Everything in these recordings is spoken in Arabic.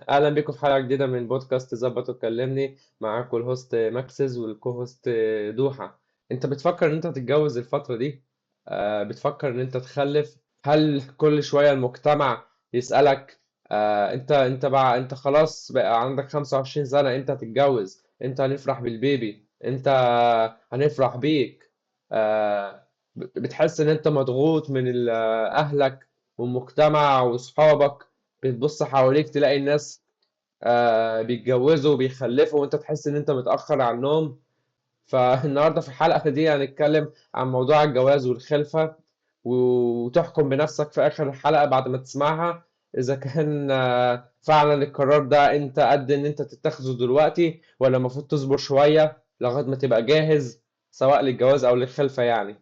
اهلا بيكم في حلقه جديده من بودكاست ظبط وكلمني. معاكم الهوست ماكسز والكوهوست دوحه. انت بتفكر ان انت تتجوز الفتره دي؟ بتفكر ان انت تخلف؟ هل كل شويه المجتمع يسالك انت بقى، انت خلاص بقى عندك 25 سنه، انت هتتجوز؟ انت هنفرح بالبيبي؟ انت هنفرح بيك؟ بتحس ان انت مضغوط من اهلك والمجتمع واصحابك؟ بتبص حواليك تلاقي الناس بيتجوزوا وبيخلفوا وانت تحس ان انت متأخر عنهم. فالنهارده في الحلقة دي هنتكلم عن موضوع الجواز والخلفة، وتحكم بنفسك في آخر الحلقة بعد ما تسمعها إذا كان فعلا القرار ده أنت قد إن أنت تتخذه دلوقتي، ولا المفروض تصبر شوية لغاية ما تبقى جاهز، سواء للجواز أو للخلفة يعني.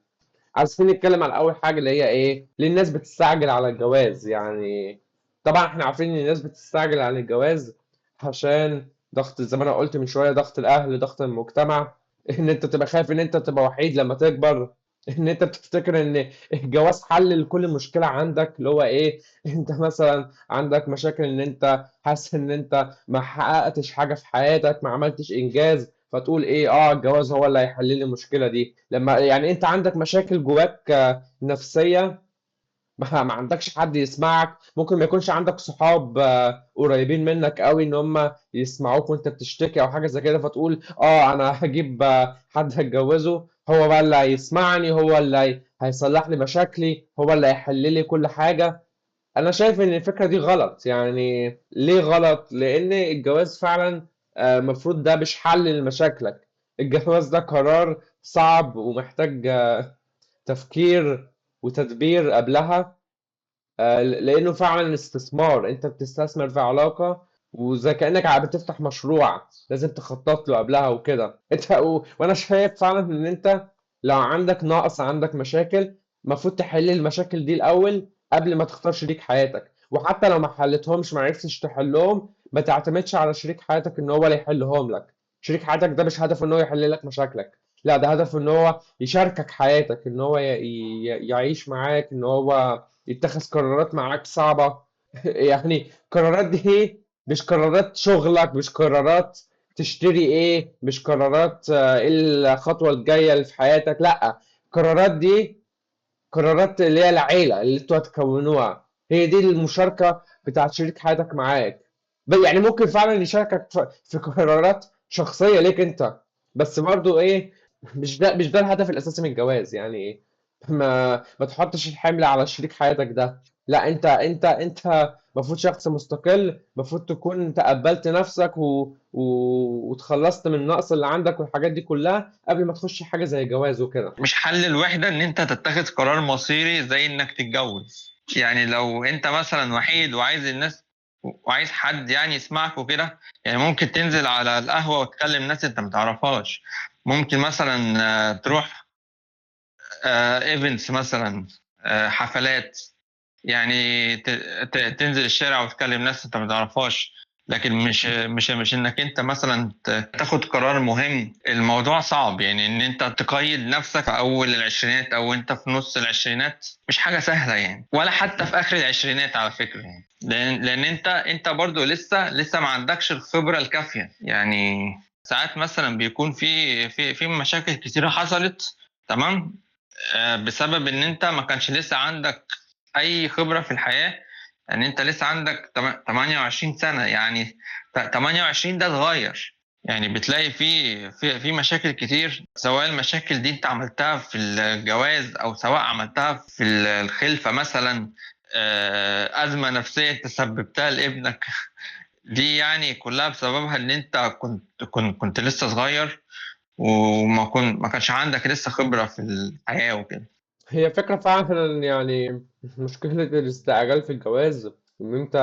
عايزين نتكلم عن اول حاجه اللي هي ايه، ليه الناس بتستعجل على الجواز يعني. طبعا احنا عارفين ان الناس بتستعجل على الجواز عشان ضغط، زي ما انا قلت من شويه، ضغط الاهل، ضغط المجتمع، ان انت تبقى خايف ان انت تبقى وحيد لما تكبر، ان انت بتفتكر ان الجواز حل لكل مشكله عندك، اللي هو ايه، انت مثلا عندك مشاكل ان انت حاسس ان انت ما حققتش حاجه في حياتك، ما عملتش انجاز، فتقول ايه، الجواز هو اللي هيحل لي المشكله دي. لما يعني انت عندك مشاكل جواك نفسيه، ما عندكش حد يسمعك، ممكن ما يكونش عندك صحاب قريبين منك قوي ان هم يسمعوك وانت بتشتكي او حاجه زي كده، فتقول انا هجيب حد هتجوزه، هو بقى اللي هيسمعني، هو اللي هيصلح لي مشاكلي، هو اللي هيحل لي كل حاجه. انا شايف ان الفكره دي غلط. يعني ليه غلط؟ لان الجواز فعلا المفروض ده مش حل لمشاكلك. الجواز ده قرار صعب ومحتاج تفكير وتدبير قبلها، لانه فعلا استثمار، انت بتستثمر في علاقه، وزي كانك بتفتح مشروع لازم تخطط له قبلها وكده. انت وانا شايف فعلا ان انت لو عندك نقص، عندك مشاكل، المفروض تحل المشاكل دي الاول قبل ما تختار شريك حياتك. وحتى لو ما حلتهمش، ما عرفتش تحلهم، ما تعتمدش على شريك حياتك ان هو اللي يحلهم لك. شريك حياتك ده مش هدفه ان هو يحل لك مشاكلك، لا، ده هدفه ان هو يشاركك حياتك، ان هو يعيش معاك، ان هو يتخذ قرارات معاك صعبة. يعني قرارات دي مش قرارات شغلك، مش قرارات تشتري ايه، مش قرارات ايه الخطوة الجاية اللي في حياتك، لا، قرارات دي قرارات اللي هي العيلة اللي انتوا هتكونوها، هي دي المشاركة بتاعت شريك حياتك معاك. يعني ممكن فعلا يشاركك في قرارات شخصية ليك انت، بس برضو ايه، مش ده الهدف الأساسي من الجواز يعني. ما تحطش الحمل على شريك حياتك ده، لا، انت المفروض شخص مستقل، المفروض تكون تقبلت نفسك وتخلصت من النقص اللي عندك والحاجات دي كلها قبل ما تخش حاجة زي الجواز وكده. مش حل الوحدة ان انت تتخذ قرار مصيري زي انك تتجوز. يعني لو انت مثلا وحيد وعايز الناس وعايز حد يعني يسمعك وكده، يعني ممكن تنزل على القهوة وتكلم ناس انت متعرفهاش. ممكن مثلا تروح ايفنتس مثلا، حفلات. يعني تنزل الشارع وتكلم ناس انت ما تعرفهاش. لكن مش انك انت مثلا تاخد قرار مهم. الموضوع صعب، يعني ان انت تقيد نفسك في اول العشرينات او انت في نص العشرينات مش حاجة سهلة يعني، ولا حتى في اخر العشرينات على فكرة يعني. لان انت برضو لسه ما عندكش الخبرة الكافية يعني. ساعات مثلا بيكون في مشاكل كتيرة حصلت. تمام. بسبب ان انت ما كانش لسه عندك اي خبرة في الحياة. يعني انت لسه عندك 28 سنة يعني. 28 ده صغير. يعني بتلاقي في مشاكل كتير، سواء المشاكل دي انت عملتها في الجواز او سواء عملتها في الخلفة مثلا. أزمة نفسية انت سببتها لابنك. دي يعني كلها بسببها ان انت كنت لسه صغير، ما كانش عندك لسه خبرة في الحياة وكده. هي فكرة فعلا يعني، مشكلة الاستعجال في الجواز إن أنت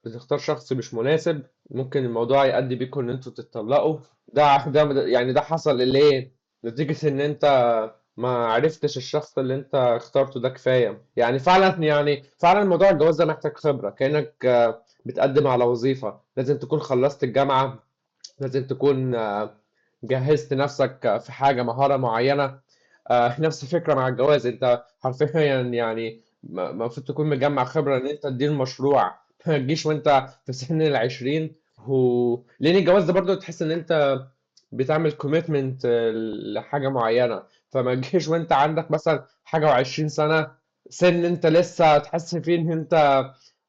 بتختار شخص مش مناسب، ممكن الموضوع يؤدي بيكم إن أنتوا تتطلقوا. ده حصل ليه؟ نتيجة إن أنت ما عرفتش الشخص اللي أنت اخترته ده كفاية. يعني فعلا موضوع الجواز ده محتاج خبرة، كأنك بتقدم على وظيفة، لازم تكون خلصت الجامعة، لازم تكون جهزت نفسك في حاجة، مهارة معينة. نفس الفكرة مع الجواز، انت حرفيا يعني المفروض تكون مجمع خبرة ان انت تدير مشروع، ما تجيش وانت في سن العشرين. لان الجواز ده برضو تحس ان انت بتعمل كوميتمنت لحاجة معينة. فما تجيش وانت عندك مثلا حاجة وعشرين سنة، سن انت لسه تحس فيه ان انت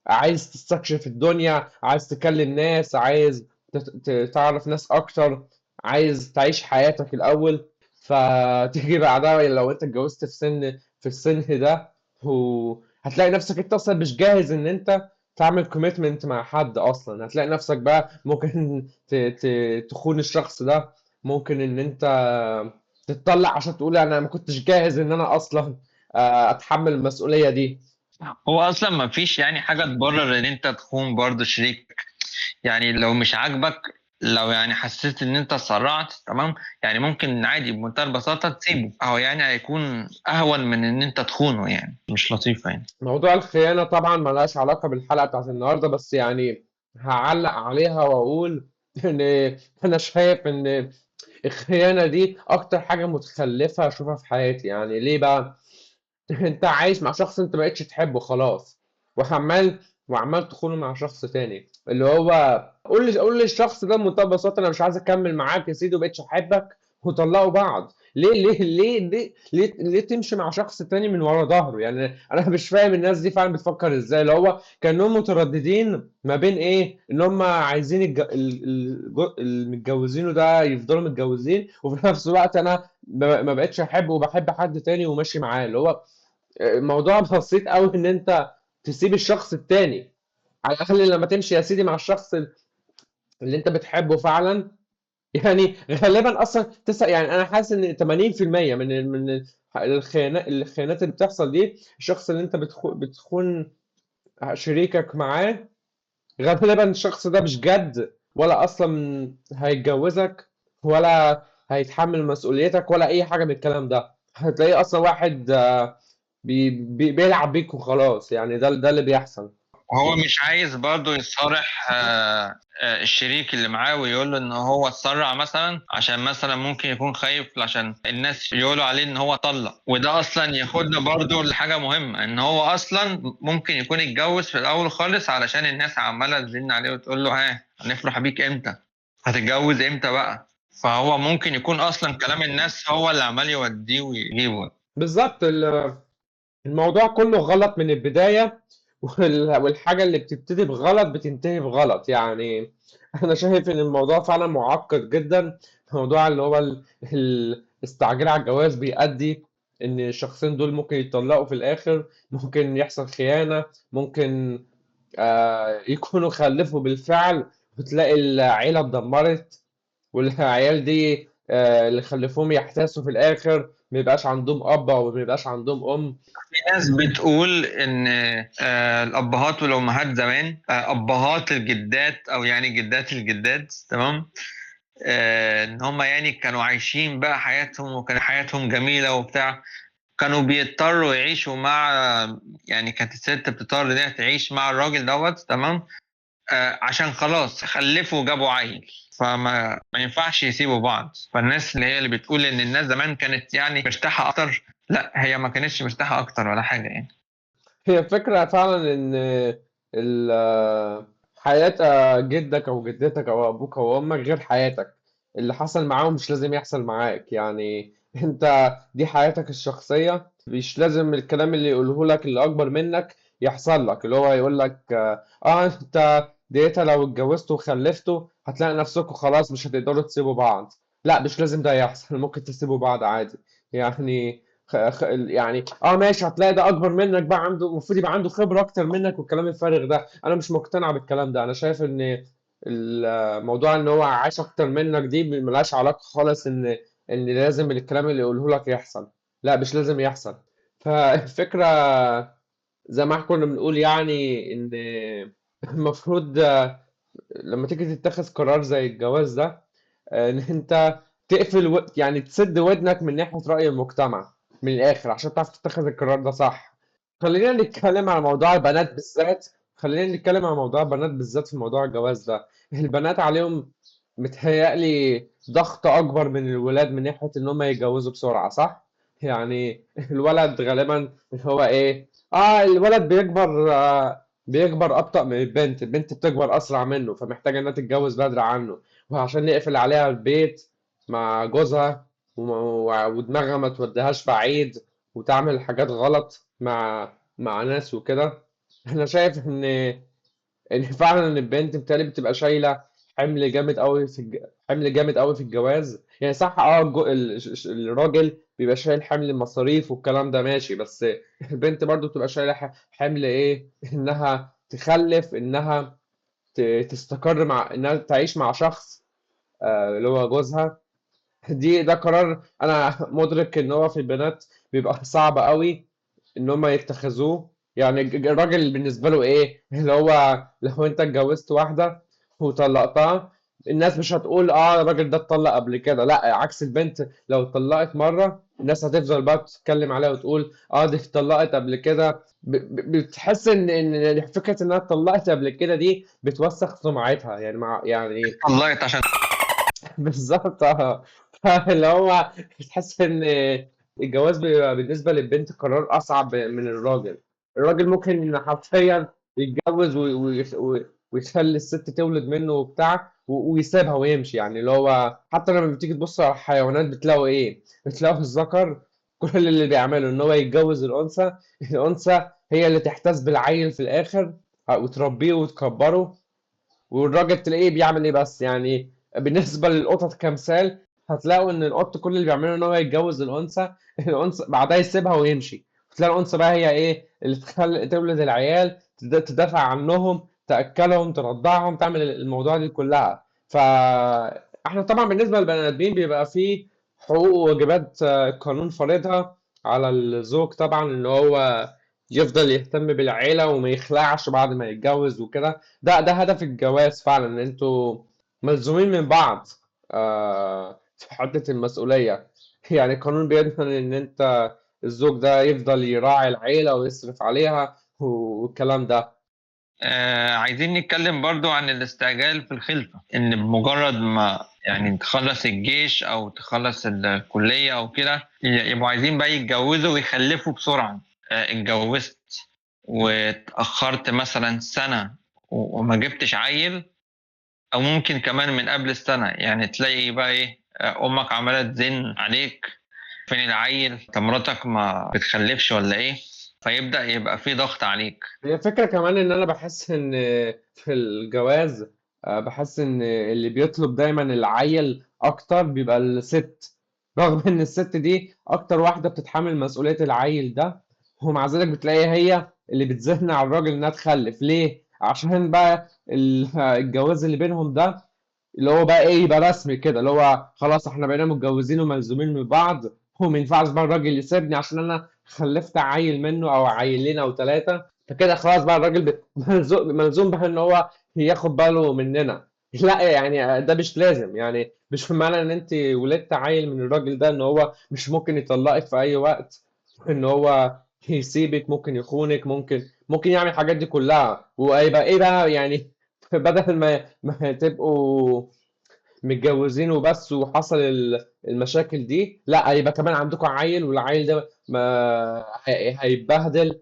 عايز تستكشف الدنيا، عايز تكلم ناس، عايز تعرف ناس اكتر، عايز تعيش حياتك الاول. فتيجي بعدها لو انت اتجوزت في السن ده، هتلاقي نفسك انت اصلا مش جاهز ان انت تعمل كوميتمنت مع حد اصلا. هتلاقي نفسك بقى ممكن تخون الشخص ده، ممكن ان انت تتطلع عشان تقول انا ما كنتش جاهز ان انا اصلا اتحمل المسؤولية دي. هو اصلا ما فيش يعني حاجه تبرر ان انت تخون برضه شريك. يعني لو مش عاجبك، لو يعني حسيت ان انت اتسرعت، تمام، يعني ممكن عادي بمنتهى البساطه تسيبه، او يعني هيكون اهون من ان انت تخونه، يعني مش لطيفه يعني. موضوع الخيانة طبعا ملهاش علاقة بالحلقة بتاعت النهاردة، بس يعني هعلق عليها وأقول إن أنا شايف إن الخيانة دي أكتر حاجة متخلفة أشوفها في حياتي. يعني ليه بقى؟ أنت عايش مع شخص أنت مبقتش تحبه خلاص، وعمال تخونه مع شخص تاني، اللي هو قول للشخص ده بمنتهى البساطة أنا مش عايز أكمل معاك يا سيدي ومبقتش أحبك، وطلقوا بعض. ليه تمشي مع شخص تاني من ورا ظهره؟ يعني انا مش فاهم الناس دي فعلا بتفكر ازاي، اللي هو كانهم مترددين ما بين ايه، ان هم عايزين المتجوزينه ده يفضلوا متجوزين، وفي نفس الوقت انا ما بقتش احبه وبحب حد تاني وماشي معاه. اللي هو الموضوع بسيط قوي ان انت تسيب الشخص التاني. على الاقل لما تمشي يا سيدي مع الشخص اللي انت بتحبه فعلا، يعني غالبا اصلا يعني انا حاسس ان 80% من الخيانات اللي بتحصل دي، الشخص اللي انت بتخون شريكك معاه، غالبا الشخص ده مش جد، ولا اصلا هيتجوزك، ولا هيتحمل مسؤوليتك، ولا اي حاجه من الكلام ده. هتلاقيه اصلا واحد بيلعب بيك وخلاص. يعني ده اللي بيحصل. وهو مش عايز برضه يصارح الشريك اللي معاه ويقول له ان هو اتسرع مثلا، عشان مثلا ممكن يكون خايف عشان الناس يقولوا عليه ان هو طلق. وده اصلا ياخدنا برضه لحاجه مهمه، ان هو اصلا ممكن يكون اتجوز في الاول خالص علشان الناس عماله تزن عليه وتقول له ها هنفرح بيك امتى، هتتجوز امتى بقى. فهو ممكن يكون اصلا كلام الناس هو اللي عمال يوديه ويجيبه. بالظبط. الموضوع كله غلط من البداية، والحاجة اللي بتبتدي بغلط بتنتهي بغلط. يعني أنا شايف إن الموضوع فعلا معقد جدا. موضوع اللي هو الاستعجال على الجواز بيؤدي إن الشخصين دول ممكن يتطلقوا في الآخر، ممكن يحصل خيانة، ممكن يكونوا خلفوا بالفعل وتلاقي العيلة اتدمرت، والعيال دي اللي خلفوهم يحتاسوا في الآخر، ميبقاش عندهم أب أو ميبقاش عندهم أم. في ناس بتقول ان الابهات والامهات زمان، ابهات الجدات او يعني جدات الجدات، تمام، ان هم يعني كانوا عايشين بقى حياتهم وكان حياتهم جميلة وبتاع. كانوا بيضطروا يعيشوا مع، يعني كانت الست بتضطر انها تعيش مع الراجل دوت، تمام، عشان خلاص خلفوا وجابوا عيل. ما ينفعش يسيبوا بعض. فالناس اللي هي اللي بتقول ان الناس زمان كانت يعني مرتاحة اكتر، لا هي ما كانتش مرتاحة اكتر ولا حاجة يعني. هي الفكرة فعلا إن حياة جدك أو جدتك أو أبوك أو أمك غير حياتك. اللي حصل معاهم مش لازم يحصل معاك. يعني أنت دي حياتك الشخصية، مش لازم الكلام اللي يقوله لك اللي أكبر منك يحصل لك. اللي هو يقول لك أنت ديتا لو اتجوزتوا وخلفتوا هتلاقي نفسكوا خلاص مش هتقدروا تسيبوا بعض. لا، مش لازم ده يحصل. ممكن تسيبوا بعض عادي. يعني يعني ماشي، هتلاقي ده اكبر منك بقى، عنده المفروض يبقى عنده خبرة اكتر منك، والكلام الفارغ ده انا مش مقتنع بالكلام ده. انا شايف ان الموضوع ان هو عايش اكتر منك دي ملهاش علاقة خالص ان لازم الكلام اللي يقوله لك يحصل. لا، مش لازم يحصل. فالفكرة زي ما احنا كنا بنقول، يعني ان المفروض لما تيجي تتخذ قرار زي الجواز ده، ان انت تقفل يعني تسد ودنك من ناحية رأي المجتمع من الآخر عشان تعرف تتخذ القرار ده صح. خلينا نتكلم على موضوع البنات بالذات. خلينا نتكلم على موضوع البنات بالذات في موضوع الجواز ده. البنات عليهم متهيألي ضغط أكبر من الولاد من ناحية إن هم يتجوزوا بسرعة، صح؟ يعني الولد غالبا اللي هو إيه، الولد بيكبر بيكبر أبطأ من البنت. البنت بتكبر أسرع منه، فمحتاجة إنها تتجوز بدري عنه، وعشان يقفل عليها البيت مع جوزها ودماغها ما توديهاش بعيد وتعمل حاجات غلط مع ناس وكده. أنا شايف إن فعلا البنت بالتالي بتبقى شايلة حمل جامد قوي حمل جامد قوي في الجواز. يعني صح، الراجل بيبقى شايل حمل المصاريف والكلام ده ماشي، بس البنت برضو بتبقى شايلة حمل ايه، انها تخلف، انها تستقر مع انها تعيش مع شخص اللي هو جوزها. ده قرار انا مدرك ان هو في البنات بيبقى صعب قوي ان هم يتخذوه. يعني الراجل بالنسبه له ايه، اللي هو لو انت اتجوزت واحده وطلقتها، الناس مش هتقول اه الراجل ده اتطلق قبل كده. لا، عكس البنت، لو اتطلقت مره الناس هتفضل بقى تتكلم عليها وتقول اه دي اتطلقت قبل كده. بتحس ان فكره انها اتطلقت قبل كده دي بتوسخ سمعتها، يعني يعني طلقت عشان بالظبط اه. فاللي هو تحس ان الجواز بيبقى بالنسبه للبنت قرار اصعب من الراجل. الراجل ممكن حرفيا يتجوز ويخلي الست تولد منه وبتاع ويسيبها ويمشي. يعني اللي هو حتى لما بتيجي تبص على الحيوانات بتلاقوا ايه؟ بتلاقوا الذكر كل اللي بيعمله ان هو يتجوز الانثى. الانثى هي اللي تحتس بالعيل في الاخر وتربيه وتكبره. والراجل تلاقيه بيعمل ايه بس؟ يعني بالنسبه للقطط كمثال، هتلاقوا ان القط كل اللي بيعمله ان هو يتجوز الانثى. الانثى بعدها يسيبها ويمشي. تلاقي الانثى بقى هي ايه اللي تولد العيال، تدافع عنهم، تاكلهم، ترضعهم، تعمل الموضوع دي كلها. فاحنا طبعا بالنسبه للبني ادمين بيبقى فيه حقوق وواجبات القانون فارضها على الزوج طبعا، ان هو يفضل يهتم بالعيلة وما يخلعش بعد ما يتجوز وكده. ده هدف الجواز فعلا، ان انتوا ملزومين من بعض في حتة المسؤولية. يعني القانون بيضمن ان انت الزوج ده يفضل يراعي العيلة ويصرف عليها والكلام ده. عايزين نتكلم برضو عن الاستعجال في الخلفة، ان بمجرد ما يعني تخلص الجيش او تخلص الكلية او كده يبقوا عايزين بقى يتجوزوا ويخلفوا بسرعة. اتجوزت واتأخرت مثلا سنة وما جبتش عيل، او ممكن كمان من قبل السنة، يعني تلاقي بقى ايه، امك عمالة تزن عليك فين العيل، طب مراتك ما بتخلفش ولا ايه، فيبدأ يبقى في ضغط عليك. هي فكرة كمان ان انا بحس ان في الجواز بحس ان اللي بيطلب دايما العيل اكتر بيبقى الست، رغم ان الست دي اكتر واحدة بتتحمل مسؤولية العيل ده. ومع ذلك بتلاقيها هي اللي بتزهن على الراجل انها تخلف. ليه؟ عشان بقى الجواز اللي بينهم ده اللي هو بقى ايه، يبقى رسمي كده، اللي هو خلاص احنا بقينا متجوزين وملزومين من بعض. وما ينفعش بقى الراجل يسيبني عشان انا خلفت عيل منه او عيلين او ثلاثه. فكده خلاص بقى الراجل ملزوم بقى ان هو ياخد باله مننا. لا يعني ده مش لازم. يعني مش في معنى ان انت ولدت عيل من الراجل ده ان هو مش ممكن يطلقك في اي وقت، ان هو يسيبك، ممكن يخونك، ممكن يعمل الحاجات دي كلها. ويبقى ايه بقى يعني؟ بدل ما تبقوا متجوزين وبس وحصل المشاكل دي، لا يبقى كمان عندكم عيل، والعيل ده ما هيتبهدل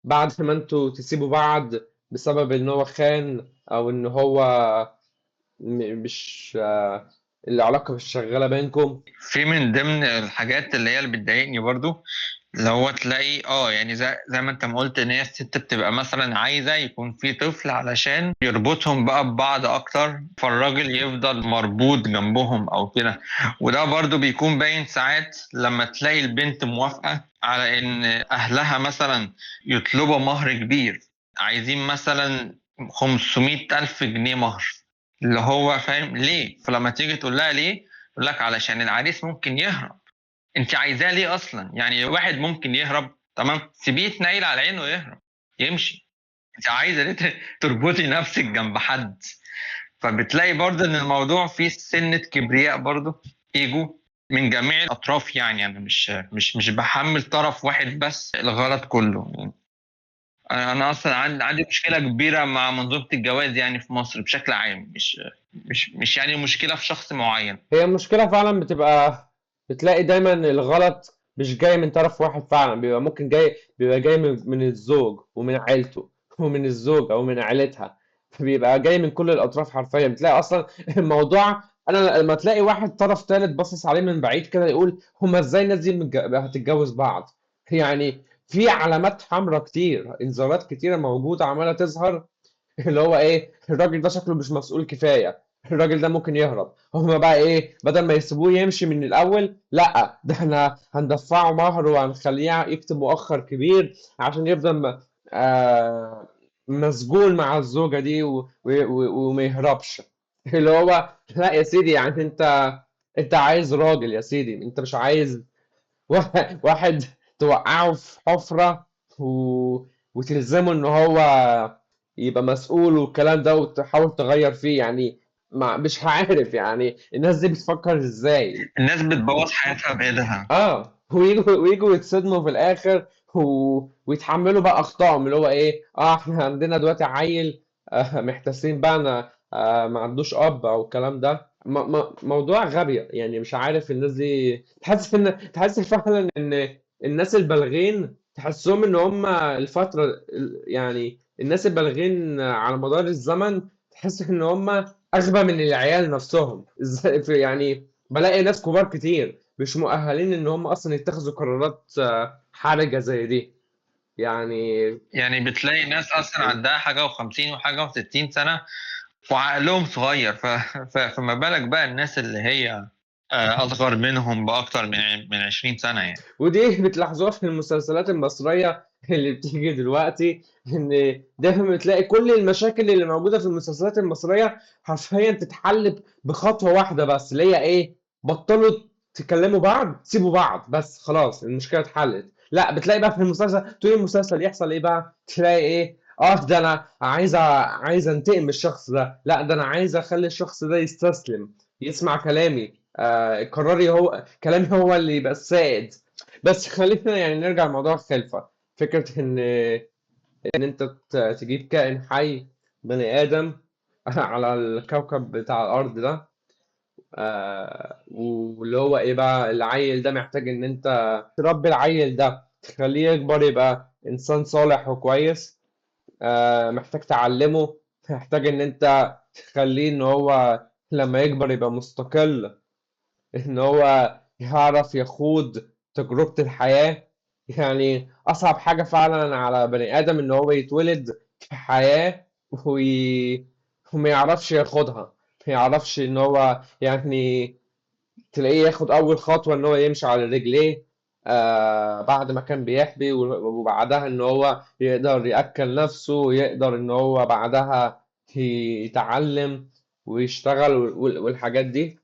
بعد ما انتوا تسيبوا بعض بسبب ان هو خان، او ان هو مش العلاقة مش شغالة بينكم. في من ضمن الحاجات اللي بتضايقني برضو، اللي هو تلاقي يعني زي ما انت ما قلت، ان هي الست بتبقى مثلا عايزه يكون في طفل علشان يربطهم بقى ببعض اكتر، فالراجل يفضل مربوط جنبهم او كده. وده برضو بيكون باين ساعات لما تلاقي البنت موافقه على ان اهلها مثلا يطلبوا مهر كبير، عايزين مثلا 500 ألف جنيه مهر، اللي هو فاهم ليه؟ فلما تيجي تقول لها ليه، يقول لك علشان العريس ممكن يهرب. انت عايزاه ليه اصلا؟ يعني واحد ممكن يهرب، تمام، سيبيه يتنيل على عينه ويهرب يمشي. انت عايزه ليه تربطي نفسك جنب حد؟ فبتلاقي برضه ان الموضوع فيه سنة كبرياء برضه، ايجو من جميع الاطراف. يعني انا مش بحمل طرف واحد بس الغلط كله يعني. انا اصلا عندي مشكله كبيره مع منظومه الجواز يعني في مصر بشكل عام، مش يعني مشكله في شخص معين. هي المشكلة فعلا بتلاقي دايما الغلط مش جاي من طرف واحد، فعلا بيبقى ممكن بيبقى جاي من الزوج ومن عيلته. ومن الزوجة ومن عيلتها، بيبقى جاي من كل الأطراف حرفيا. بتلاقي أصلا الموضوع، أنا لما تلاقي واحد طرف تالت باصص عليه من بعيد كده يقول هما إزاي الناس دي هتتجوز بعض؟ يعني في علامات حمراء كتير، إنذارات كتيرة موجودة عمالة تظهر، اللي هو ايه، الراجل ده شكله مش مسؤول كفايه، الراجل ده ممكن يهرب. هما بقى ايه، بدل ما يسيبوه يمشي من الاول، لا ده احنا هندفعه مهر وهنخليه يكتب مؤخر كبير عشان يفضل مسجون مع الزوجه دي وما يهربش. اللي هو لا يا سيدي، يعني انت عايز راجل يا سيدي، انت مش عايز واحد توقعه في حفرة وتلزمه ان هو يبقى مسؤول والكلام ده، وتحاول تغير فيه يعني. مش عارف يعني الناس دي بتفكر ازاي. الناس بتبوظ حياتها بإيدها. ويجوا يتصدموا في الاخر ويتحملوا بقى اخطائهم، اللي هو ايه، احنا عندنا دلوقتي عيل محتاسين بقى انا ما عندوش اب او الكلام ده. موضوع غبي يعني. مش عارف الناس دي، تحس فعلا ان الناس البالغين تحسهم ان هم الفترة يعني الناس البالغين على مدار الزمن تحس ان هم اغبى من العيال نفسهم. ازاي يعني بلاقي ناس كبار كتير مش مؤهلين ان هم اصلا يتخذوا قرارات حرجة زي دي يعني. يعني بتلاقي ناس أصلا عندها حاجة و50 وحاجة و60 سنة وعقلهم صغير، فما بالك بقى الناس اللي هي أصغر منهم بأكتر من 20 سنة يعني. ودي بتلاحظوها في المسلسلات المصرية اللي بتيجي دلوقتي، ان دايما بتلاقي كل المشاكل اللي موجودة في المسلسلات المصرية حرفيا تتحل بخطوة واحدة بس، اللي هي ايه، بطلوا تكلموا بعض، سيبوا بعض بس، خلاص المشكلة اتحلت. لا، بتلاقي بقى في المسلسل، طول المسلسل يحصل ايه بقى، تلاقي ايه، ده انا عايز انتقم من الشخص ده، لا ده انا عايز اخلي الشخص ده يستسلم، يسمع كلامي، قراري هو، كلامي هو اللي يبقى السائد. بس خلينا يعني نرجع لموضوع الخلفة. فكرة إن أنت تجيب كائن حي، بني آدم على الكوكب بتاع الأرض ده، واللي هو إيه بقى، العيل ده محتاج إن أنت تربي العيل ده، تخليه يكبر يبقى إنسان صالح وكويس. محتاج تعلمه، محتاج إن أنت تخليه إن هو لما يكبر يبقى مستقل، إن هو يعرف يخوض تجربة الحياة. يعني أصعب حاجة فعلا على بني آدم إن هو يتولد في حياة وما يعرفش ياخدها، ما يعرفش إن هو يعني تلاقيه ياخد أول خطوة إن هو يمشي على رجليه بعد ما كان بيحبي، وبعدها إن هو يقدر يأكل نفسه، ويقدر إن هو بعدها يتعلم ويشتغل والحاجات دي.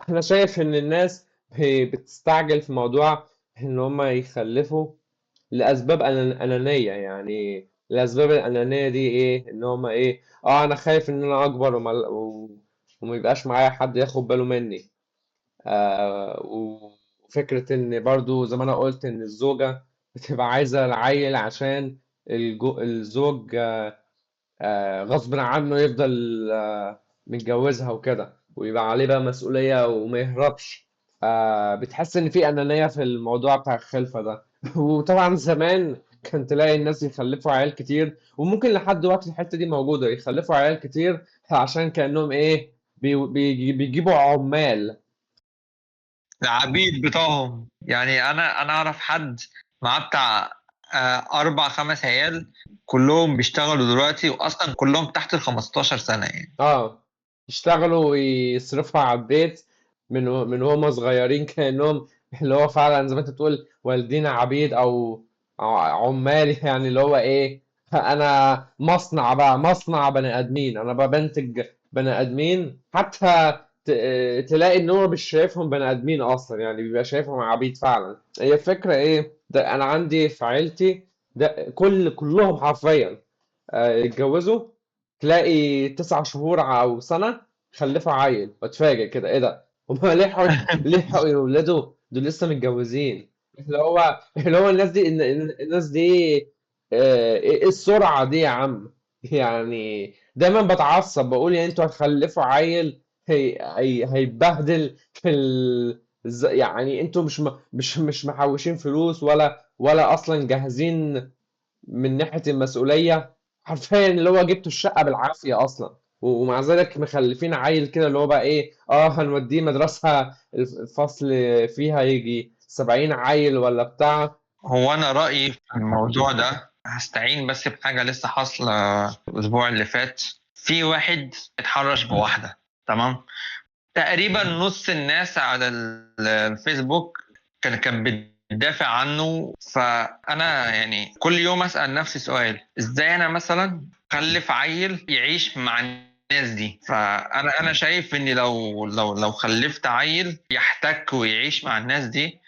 أنا شايف إن الناس بتستعجل في موضوع إن هما يخلفوا لأسباب أنانية. يعني الأسباب الأنانية دي إيه؟ إن هما إيه؟ أنا خايف إن أنا أكبر وما يبقاش معايا حد ياخد باله مني. وفكرة إن برضو زي ما أنا قلت إن الزوجة بتبقى عايزة العيل عشان الزوج غصب عنه يفضل متجوزها وكده، ويبقى عليه بقى مسؤولية وما يهربش. بتحس إن في أنانية في الموضوع بتاع الخلفة ده. وطبعا زمان كان تلاقي الناس يخلفوا عيال كتير، وممكن لحد دلوقتي الحتة دي موجودة، يخلفوا عيال كتير عشان كأنهم إيه، بيجيبوا عمال. العبيد بتوعهم يعني. أنا أعرف حد معاه بتاع 4 5 عيال، كلهم بيشتغلوا دلوقتي وأصلا كلهم تحت ال 15 سنة يعني. اه، يشتغلوا ويصرفوا على البيت من هما صغيرين، كأنهم اللي هو فعلا زي ما انت بتقول والدين عبيد او عمال. يعني اللي هو ايه، انا مصنع بقى، مصنع بني ادمين، انا بقى بنتج بني ادمين. حتى تلاقي ان هو مش شايفهم بني ادمين اصلا، يعني بيبقى شايفهم عبيد فعلا. هي الفكرة ايه، ده انا عندي في عيلتي ده كلهم حرفيا اتجوزوا، تلاقي 9 شهور او سنه خلفوا عيل، واتفاجئ كده ايه ده، هما لحقوا يولدوا، دول لسه متجوزين. اللي هو الناس دي ايه السرعه دي يا عم؟ يعني دايما بتعصب بقول يعني انتوا هتخلفوا عيل هيتبهدل في يعني انتوا مش محوشين فلوس ولا اصلا جاهزين من ناحيه المسؤوليه. حرفيا اللي هو جبتوا الشقة بالعافية أصلا، ومع ذلك مخلفين عيل كده اللي هو بقى إيه، هنوديه مدرسة الفصل فيها يجي 70 عيل ولا بتاع. هو انا رايي في الموضوع ده هستعين بس بحاجه لسه حاصله الاسبوع اللي فات. في واحد اتحرش بواحده، تمام؟ تقريبا نص الناس على الفيسبوك كانت بتدافع عنه. فانا يعني كل يوم اسال نفسي سؤال: ازاي انا مثلا خلف عيل يعيش مع الناس دي؟ فانا شايف اني لو خلفت عيل يحتك ويعيش مع الناس دي،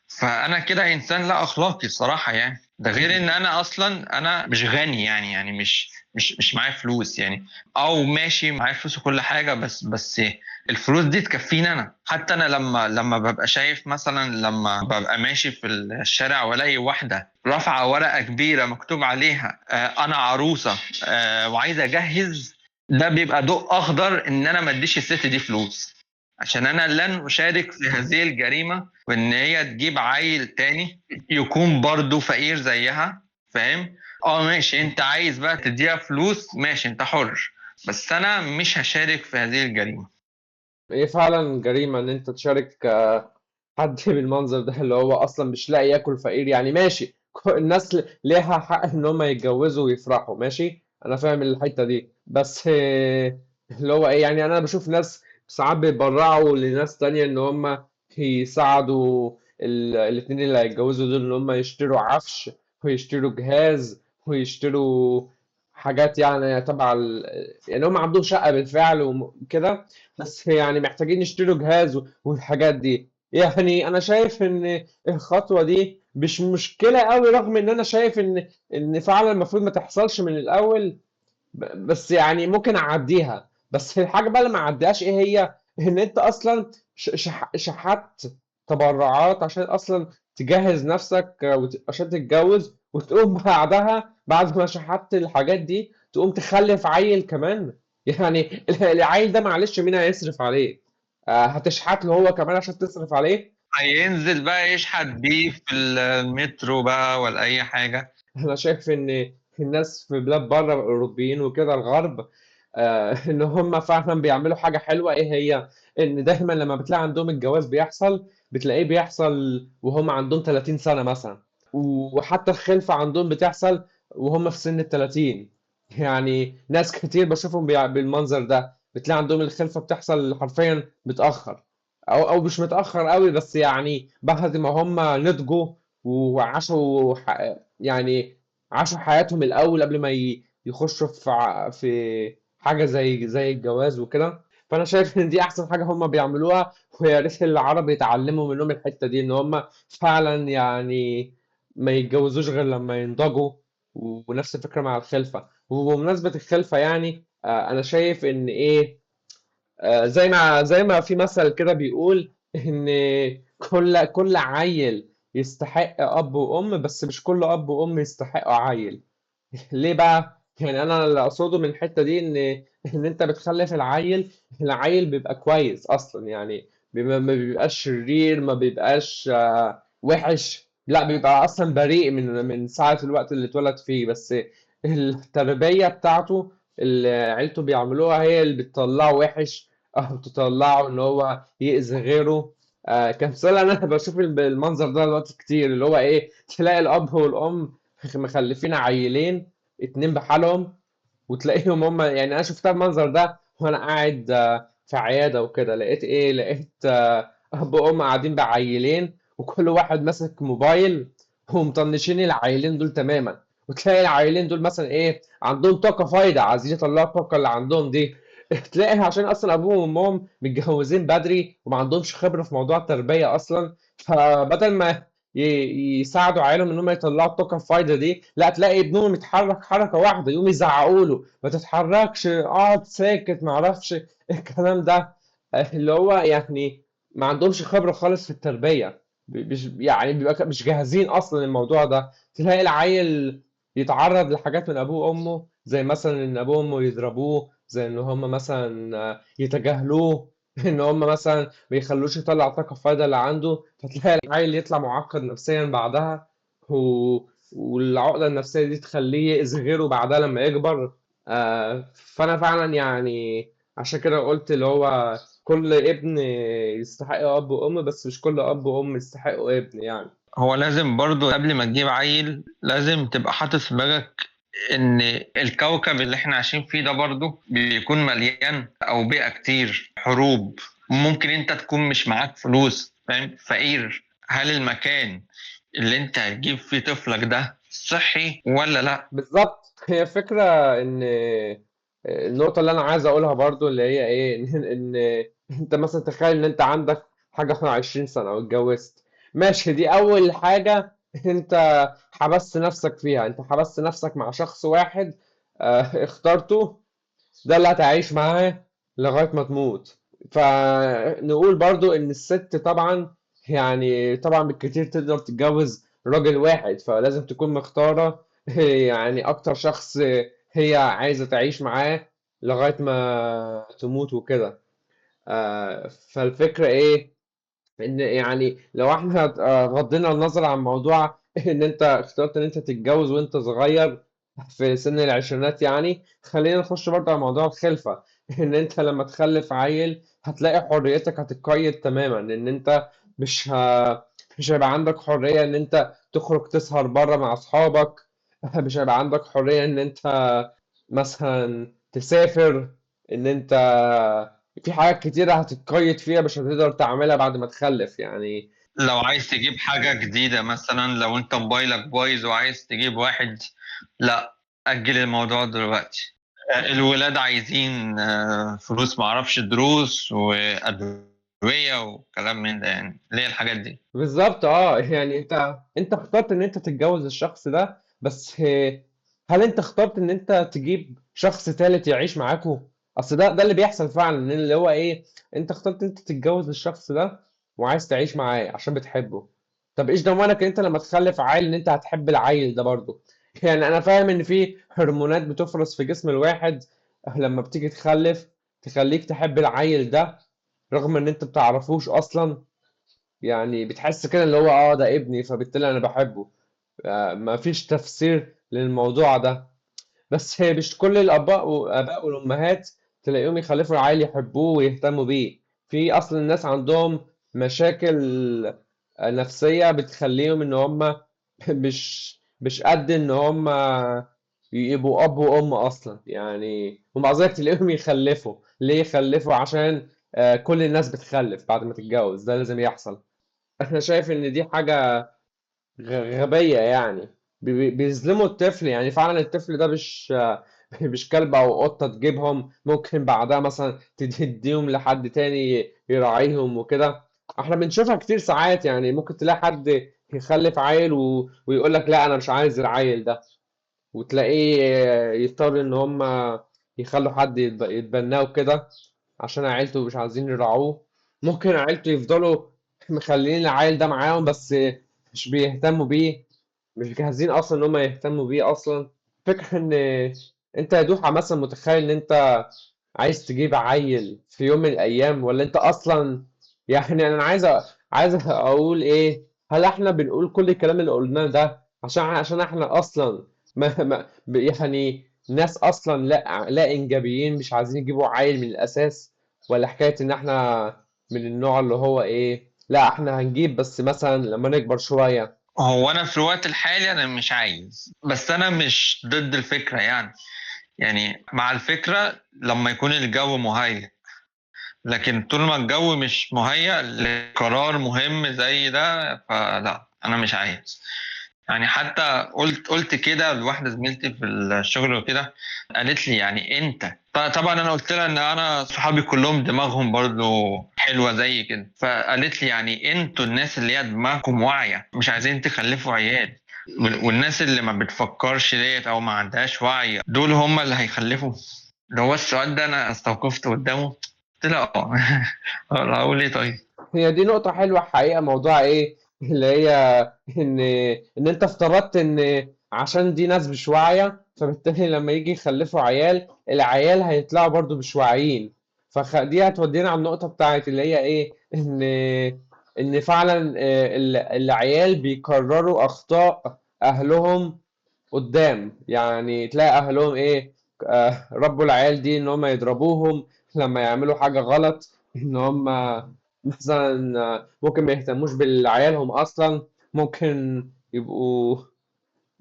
فانا كده انسان لا اخلاقي الصراحه. يعني ده غير ان انا اصلا انا مش غني، يعني مش معايا فلوس يعني. او ماشي معايا فلوس وكل حاجه، بس الفلوس دي تكفيني انا. حتى انا لما ببقى شايف مثلا، لما ببقى ماشي في الشارع والاقي واحده رافعه ورقه كبيره مكتوب عليها انا عروسه وعايزه اجهز، ده بيبقى ضوء اخضر ان انا ما اديش الست دي فلوس، عشان انا لن اشارك في هذه الجريمة، وان هي تجيب عيل تاني يكون برضو فقير زيها. فاهم؟ ماشي، انت عايز بقى تديها فلوس، ماشي انت حر، بس انا مش هشارك في هذه الجريمة. هي فعلا جريمة إن أنت تشارك حد بالمنظر ده اللي هو اصلا مش لاقي ياكل، فقير يعني. ماشي، الناس ليها حق ان هم يتجوزوا ويفرحوا، ماشي، انا فاهم الحتة دي، بس اللي هو ايه يعني، انا بشوف ناس ساعات بيتبرعوا لناس تانية ان هم يساعدوا الاتنين اللي هيتجوزوا دول ان هم يشتروا عفش ويشتروا جهاز ويشتروا حاجات يعني تبع يعني هم عندهم شقة بالفعل وكده، بس يعني محتاجين يشتروا جهاز والحاجات دي. يعني انا شايف ان الخطوه دي مش مشكله قوي، رغم ان انا شايف ان فعلا المفروض ما تحصلش من الاول، بس يعني ممكن اعديها. بس الحاجه بقى اللي ما اعديهاش ايه هي، ان انت اصلا شحت تبرعات عشان اصلا تجهز نفسك عشان تتجوز، وتقوم بعدها بعد ما شحت الحاجات دي تقوم تخلف عيل كمان. يعني العيل ده معلش مين هيصرف عليه؟ هتشحت له هو كمان عشان تصرف عليه؟ هينزل بقى يشحت بيه في المترو بقى ولا اي حاجة؟ انا شايف ان الناس في بلاد بره الاوروبيين وكده الغرب، ان هم فعلا بيعملوا حاجه حلوه ايه هي، ان دايما لما بتلاقي عندهم الجواز بيحصل، بتلاقيه بيحصل وهم عندهم 30 سنه مثلا، وحتى الخلفه عندهم بتحصل وهم في سن ال 30. يعني ناس كتير بشوفهم بالمنظر ده، بتلاقي عندهم الخلفه بتحصل حرفيا متاخر، او مش متاخر قوي، بس يعني بعد ما هم نضجوا وعاشوا يعني عاشوا حياتهم الأول قبل ما يخشوا في حاجة زي الجواز وكده. فأنا شايف إن دي أحسن حاجة هما بيعملوها، ويا ريت العرب يتعلموا منهم الحتة دي، إن هما فعلا يعني ما يتجوزوش غير لما ينضجوا. ونفس الفكرة مع الخلفة. وبمناسبة الخلفة يعني أنا شايف إن إيه، زي ما في مثل كده بيقول ان كل عيل يستحق اب وام، بس مش كل اب وام يستحقوا عيل. ليه بقى؟ يعني انا اللي اقصده من الحته دي ان انت بتخلف العيل بيبقى كويس اصلا يعني، ما بيبقاش شرير، ما بيبقاش وحش، لا بيبقى اصلا بريء من ساعه الوقت اللي اتولد فيه. بس التربيه بتاعته اللي عيلته بيعملوها هي اللي بتطلعه وحش، او تطلعه ان هو يأذي غيره. كمثال انا بشوف المنظر ده دلوقتي كتير، اللي هو ايه، تلاقي الاب والام مخلفين عيلين اتنين بحالهم، وتلاقيهم هم يعني. انا شفتها المنظر ده وانا قاعد في عياده وكده، لقيت ايه، لقيت اب وام قاعدين بعيلين وكل واحد ماسك موبايل ومطنشين العيلين دول تماما. وتلاقي العيلين دول مثلا ايه، عندهم طاقه فايده عايزين يطلعوا الطاقه اللي عندهم دي. تلاقي عشان اصلا ابوهم وامهم متجوزين بدري وما عندهمش خبره في موضوع التربيه اصلا، فبدل ما يساعدوا عيالهم ان هم يطلعوا الطاقه الفايده دي، لا تلاقي ابنهم يتحرك حركه واحده يقوم يزعقوا له ما تتحركش، اقعد ساكت، ما اعرفش الكلام ده. اللي هو يعني ما عندهمش خبره خالص في التربيه، مش يعني بيبقى مش جاهزين اصلا الموضوع ده. تلاقي العيل يتعرض لحاجات من ابوه وامه، زي مثلا ان ابوه وامه يضربوه، زي ان هم مثلا يتجاهلوه، ان هم مثلا ما يخلوش يطلع الطاقه الفايده اللي عنده، فتلاقي العيل يطلع معقد نفسيا بعدها. والعقدة النفسية دي تخليه يأذي غيره بعدها لما يكبر. فأنا فعلا يعني عشان كده قلت اللي هو كل ابن يستحق أب وأم، بس مش كل أب وأم يستحقوا ابن يعني. هو لازم برضو قبل ما تجيب عيل لازم تبقى حاطط في دماغك ان الكوكب اللي احنا عايشين فيه ده برضو بيكون مليان اوبئة كتير، حروب. ممكن انت تكون مش معاك فلوس، فاهم، فقير. هل المكان اللي انت هتجيب فيه طفلك ده صحي ولا لا؟ بالظبط، هي فكرة إن النقطة اللي أنا عايز أقولها برضو اللي هي إيه إن أنت مثلا تخيل إن أنت عندك حاجة 20 سنة واتجوزت. ماشي، دي أول حاجة أنت حبست نفسك فيها. أنت حبست نفسك مع شخص واحد اخترته، ده اللي هتعيش معاه لغاية ما تموت. فنقول برضو إن الست طبعا يعني طبعا بالكتير تقدر تتجوز راجل واحد، فلازم تكون مختارة يعني أكتر شخص هي عايزة تعيش معاه لغاية ما تموت وكده. فالفكرة إيه؟ ان يعني لو احنا غضينا النظر عن موضوع ان انت اخترت ان انت تتجوز وانت صغير في سن العشرينات، يعني خلينا نخش برضه على موضوع الخلفة. ان انت لما تخلف عيل هتلاقي حريتك هتتقيد تماما، ان انت مش مش هيبقى عندك حرية ان انت تخرج تسهر بره مع اصحابك. مش هيبقى عندك حرية ان انت مثلا تسافر، ان انت في حاجات كتيرة هتتقيد فيها مش هتقدر تعملها بعد ما تخلف يعني. لو عايز تجيب حاجة جديدة مثلا، لو انت موبايلك بايظ وعايز تجيب واحد، لا، أجل الموضوع دلوقتي. الولاد عايزين فلوس، معرفش، دروس وأدوية وكلام من ده، يعني ليه الحاجات دي؟ بالظبط، يعني انت اخترت ان انت تتجوز الشخص ده، بس هل انت اخترت ان انت تجيب شخص تالت يعيش معاكو؟ اصل ده اللي بيحصل فعلا، ان اللي هو ايه، انت اخترت ان انت تتجوز الشخص ده وعايز تعيش معاه عشان بتحبه. طب ايش ضمانك ان انت لما تخلف عيل ان انت هتحب العيل ده برضه؟ يعني انا فاهم ان في هرمونات بتفرز في جسم الواحد لما بتيجي تخلف تخليك تحب العيل ده رغم ان انت بتعرفوش اصلا. يعني بتحس كده اللي هو ده ابني فبالتالي انا بحبه. ما فيش تفسير للموضوع ده. بس هي مش كل الاباء والاباء والامهات تلاقيهم يخلفوا العيل يحبوه ويهتموا بيه. في اصلا الناس عندهم مشاكل نفسية بتخليهم ان هم مش قد ان هم يبقوا اب وام اصلا يعني. ومع ذلك تلاقيهم يخلفوا. ليه يخلفوا؟ عشان كل الناس بتخلف بعد ما تتجوز، ده لازم يحصل. انا شايف ان دي حاجة غبية يعني. بيظلموا الطفل يعني. فعلا الطفل ده مش كلب او قطة تجيبهم ممكن بعدها مثلا تديهم لحد تاني يراعيهم وكده. احنا بنشوفها كتير ساعات يعني. ممكن تلاقي حد يخلف عيل ويقول لك لا انا مش عايز العيل ده، وتلاقيه يضطر ان هم يخلوا حد يتبناه وكده عشان عيلته مش عايزين يرعوه. ممكن عيلته يفضلوا مخلين العيل ده معاهم بس مش بيهتموا بيه، مش جاهزين اصلا ان هم يهتموا بيه اصلا. فكرة ان انت يا دوحة مثلا متخيل ان انت عايز تجيب عيل في يوم من الايام، ولا انت اصلا يعني انا عايز اقول ايه، هل احنا بنقول كل الكلام اللي قلناه ده عشان احنا اصلا يعني ناس اصلا لا انجابيين مش عايزين يجيبوا عيل من الاساس، ولا حكاية ان احنا من النوع اللي هو ايه لا احنا هنجيب بس مثلا لما نكبر شوية؟ هو أنا في الوقت الحالي أنا مش عايز، بس أنا مش ضد الفكرة يعني مع الفكرة لما يكون الجو مهيأ. لكن طول ما الجو مش مهيأ لقرار مهم زي ده، فلا، أنا مش عايز. يعني حتى قلت كده لواحدة زميلتي في الشغل وكده، قالت لي يعني انت، طبعا انا قلت لها ان انا صحابي كلهم دماغهم برضو حلوة زي كده، فقالت لي يعني انتوا الناس اللي هي دماغكم واعية مش عايزين تخلفوا عيال، والناس اللي ما بتفكرش ديت او ما عندهاش وعي دول هم اللي هيخلفوا. ده هو السؤال ده انا استوقفت قدامه، قلت له اه. اقول ايه طيب؟ هي دي نقطة حلوة حقيقة. موضوع ايه اللي هي ان ان انت افترضت ان عشان دي ناس مش واعية فبالتالي لما يجي يخلفوا عيال العيال هيطلعوا برضو مش واعيين. فدي هتودينا على النقطة بتاعت اللي هي ايه، ان فعلا العيال بيكرروا اخطاء اهلهم قدام. يعني تلاقي اهلهم ايه، ربوا العيال دي ان هم يضربوهم لما يعملوا حاجة غلط، ان هم مثلا ممكن ما يهتموش بعيالهم اصلا، ممكن يبقوا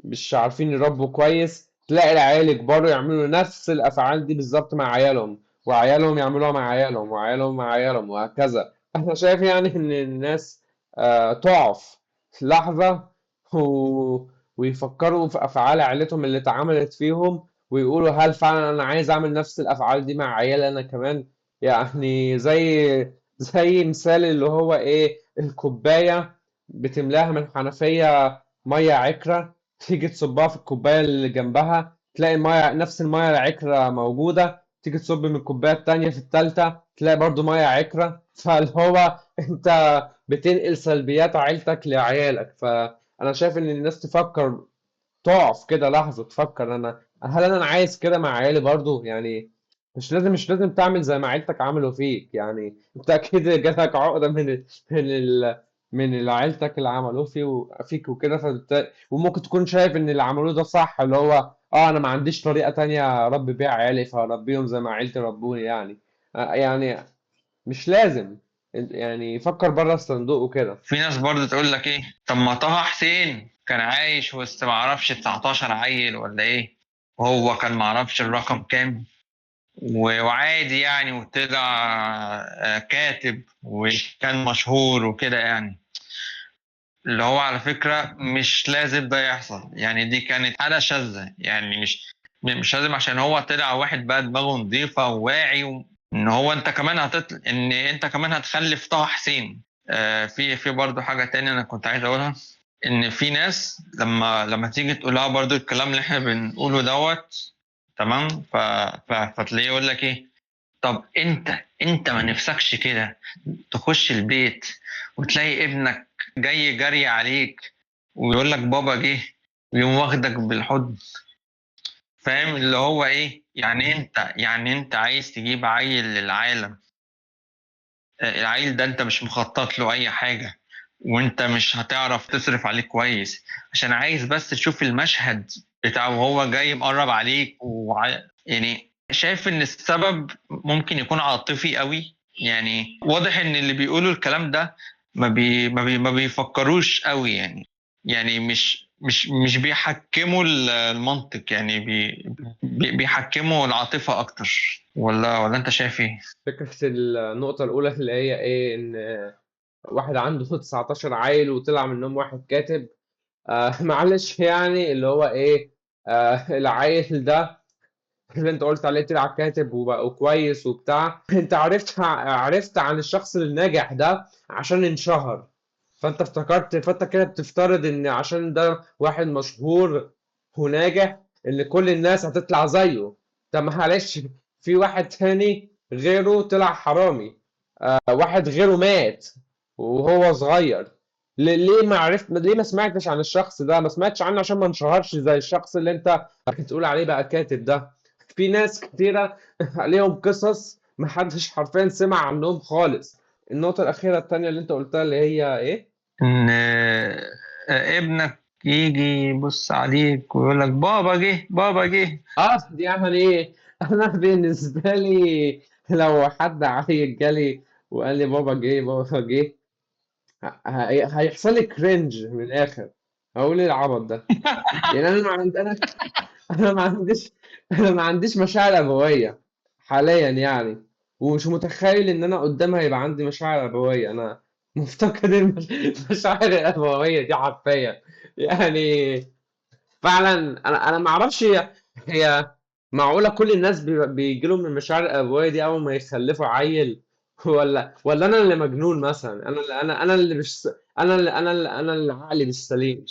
مش عارفين يربوا كويس. تلاقي العيال يكبروا يعملوا نفس الافعال دي بالظبط مع عيالهم، وعيالهم يعملوها مع عيالهم، وعيالهم مع عيالهم، وهكذا. انا شايف يعني ان الناس تقف لحظة و... ويفكروا في افعال عيلتهم اللي اتعملت فيهم، ويقولوا هل فعلا انا عايز اعمل نفس الافعال دي مع عيالي انا كمان. يعني زي مثال اللي هو ايه، الكوباية بتملاها من حنفية مية عكرة، تيجي تصبها في الكوباية اللي جنبها تلاقي المية، نفس المية العكرة موجودة، تيجي تصب من الكوباية التانية في التالتة تلاقي برضو مية عكرة. فاللي هو انت بتنقل سلبيات عيلتك لعيالك. فأنا شايف إن الناس تفكر، تقف كده لحظة تفكر، هل أنا عايز كده مع عيالي برضو؟ يعني مش لازم تعمل زي ما عيلتك عملوا فيك. يعني انت اكيد جاتك عقدة من عيلتك اللي عملوه فيك وكده، وممكن تكون شايف ان اللي عملوه ده صح، اللي هو انا ما عنديش طريقة تانية اربي بيها عيالي فاربيهم زي ما عيلتي ربوني يعني. يعني مش لازم، يعني فكر بره الصندوق وكده. في ناس برضه تقول لك ايه، طب ما طه حسين كان عايش وسط ما اعرفش 19 عيل ولا ايه، وهو كان ما اعرفش الرقم كام، وعادي يعني، وطلع كاتب وكان مشهور وكده يعني. اللي هو على فكرة مش لازم ده يحصل يعني، دي كانت حالة شاذة يعني، مش لازم عشان هو طلع واحد بقى دماغه نظيفة وواعي ان هو انت كمان ان انت كمان هتخلف طه حسين. في برضه حاجة تانية انا كنت عايز اقولها، ان في ناس لما تيجي تقولها برضه الكلام اللي احنا بنقوله دوت، تمام، فتلاقيه يقول لك ايه، طب انت ما نفسكش كده تخش البيت وتلاقي ابنك جاي جري عليك ويقول لك بابا جه، ويقوم واخدك بالحضن؟ فاهم اللي هو ايه يعني؟ انت عايز تجيب عيل للعالم، العيل ده انت مش مخطط له اي حاجة، وانت مش هتعرف تصرف عليه كويس، عشان عايز بس تشوف المشهد بتاعه وهو جاي مقرب عليك يعني شايف ان السبب ممكن يكون عاطفي قوي يعني. واضح ان اللي بيقولوا الكلام ده ما بيفكروش قوي يعني، يعني مش بيحكموا المنطق يعني، بيحكموا العاطفة اكتر. ولا انت شايف ايه؟ فكرة النقطة الأولى اللي هي إيه، إن واحد عنده 19 عيل وطلع منهم واحد كاتب. معلش يعني اللي هو ايه، العيل ده اللي انت قلت عليه طلع كاتب وبقى كويس وبتاع، انت عرفت عن الشخص الناجح ده عشان انشهر. فانت كده بتفترض ان عشان ده واحد مشهور وناجح ان كل الناس هتطلع زيه. طب معلش، في واحد تاني غيره طلع حرامي، واحد غيره مات وهو صغير. ليه ما سمعتش عن الشخص ده؟ ما سمعتش عنه عشان ما انشهرش زي الشخص اللي انت بتقول عليه بقى كاتب ده. في ناس كتيرة عليهم قصص ما حدش حرفيا سمع عنهم خالص. النقطة الأخيرة التانية اللي انت قلتها اللي هي ايه؟ ان ابنك يجي يبص عليك ويقول لك بابا جه بابا جه. دي يعني ايه؟ انا بالنسبة لي لو حد عيل جالي وقال لي بابا جه بابا جه، هيحصل لي كرنج من الاخر. هقول ايه العبط ده؟ يعني انا ما عنديش مشاعر ابويه حاليا يعني، ومش متخيل ان انا قدام هيبقى عندي مشاعر ابويه. انا مفتقد المشاعر الابويه دي حرفيا يعني. فعلا انا ما اعرفش، هي معقوله كل الناس بيجي لهم المشاعر الابويه دي اول ما يخلفوا عيل؟ ولا انا اللي مجنون مثلا؟ انا اللي مش، انا اللي عقلي مش سليم.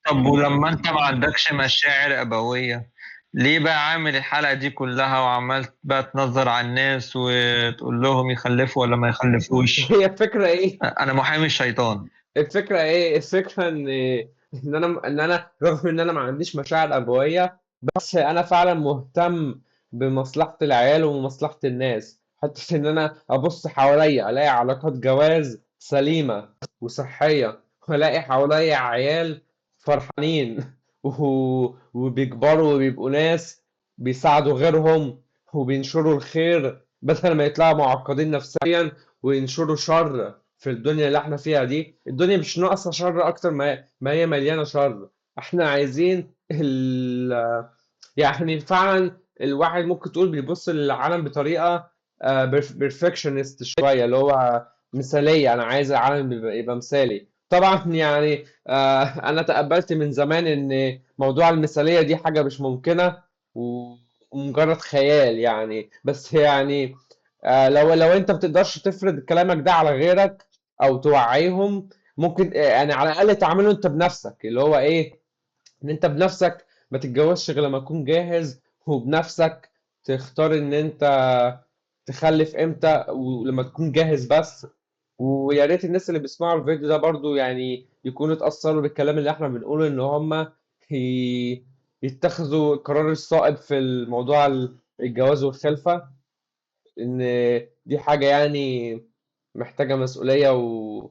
طب ولما انت ما عندكش مشاعر ابويه، ليه بقى عامل الحلقه دي كلها وعمال بقى تنظر على الناس وتقول لهم يخلفوا ولا ما يخلفوش؟ هي الفكره ايه؟ انا محامي الشيطان. الفكرة ان انا رغم ان انا ما عنديش مشاعر ابوية، بس انا فعلا مهتم بمصلحة العيال ومصلحة الناس. حتى ان انا ابص حواليا الاقي علاقات جواز سليمة وصحية، والاقي حواليا عيال فرحانين، وبيكبروا وبيبقوا ناس بيساعدوا غيرهم وبينشروا الخير بدل ما يطلعوا معقدين نفسيا وينشروا شر في الدنيا اللي احنا فيها دي. الدنيا مش ناقصة شر أكتر ما هي مليانة شر. احنا عايزين يعني فعلا الواحد ممكن تقول بيبص للعالم بطريقة بيرفكشنست شوية، اللي هو مثالية. أنا عايز العالم يبقى مثالي. طبعا يعني أنا تقبلت من زمان إن موضوع المثالية دي حاجة مش ممكنة ومجرد خيال يعني. بس يعني لو أنت بتقدرش تفرض كلامك ده على غيرك أو توعيهم، ممكن يعني على الأقل تعمله أنت بنفسك، اللي هو إيه، ان انت بنفسك ما تتجوزش غير لما تكون جاهز، وبنفسك تختار ان انت تخلف امتى ولما تكون جاهز بس. ويا ريت الناس اللي بيسمعوا الفيديو ده برضو يعني يكونوا اتأثروا بالكلام اللي احنا بنقوله، ان هم يتخذوا القرار الصائب في الموضوع الجواز والخلفة. ان دي حاجة يعني محتاجة مسؤولية و...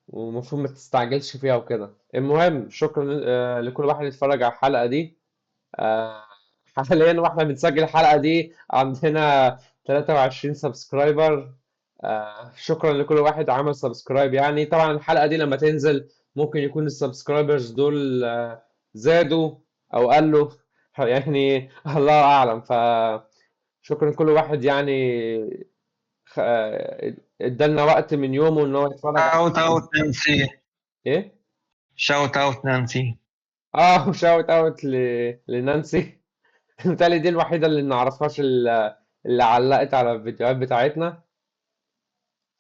ومفروض ما تستعجلش فيها وكده. المهم شكرا لكل واحد اتفرج على الحلقة دي. آه، حاليا واحنا بنسجل الحلقة دي عندنا 23 سبسكرايبر. شكرا لكل واحد عمل سبسكرايب. يعني طبعا الحلقة دي لما تنزل ممكن يكون السبسكرايبرز دول زادوا او قلوا يعني الله اعلم. فشكرا لكل واحد يعني ادالنا وقت من يومه ان هو يتفرج على شاوت الحلقة اوت دي. نانسي. ايه. شاوت اوت نانسي. اه وشاوت اوت لنانسي. بالتالي دي الوحيدة اللي نعرفهاش اللي علقت على الفيديوهات بتاعتنا.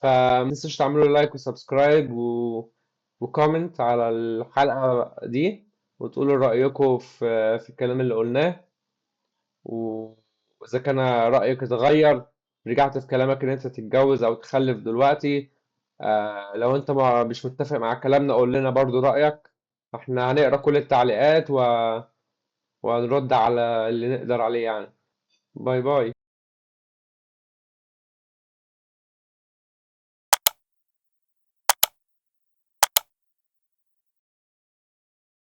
فمتنسوش تعملوا لايك وسبسكرايب وكومنت على الحلقة دي، وتقولوا رأيكم في الكلام اللي قلناه. وإذا كان رأيك اتغير، رجعت في كلامك إن أنت تتجوز أو تخلف دلوقتي. لو أنت مش متفق مع كلامنا قول لنا برضو رأيك. احنا هنقرا كل التعليقات وهنرد على اللي نقدر عليه يعني. باي باي.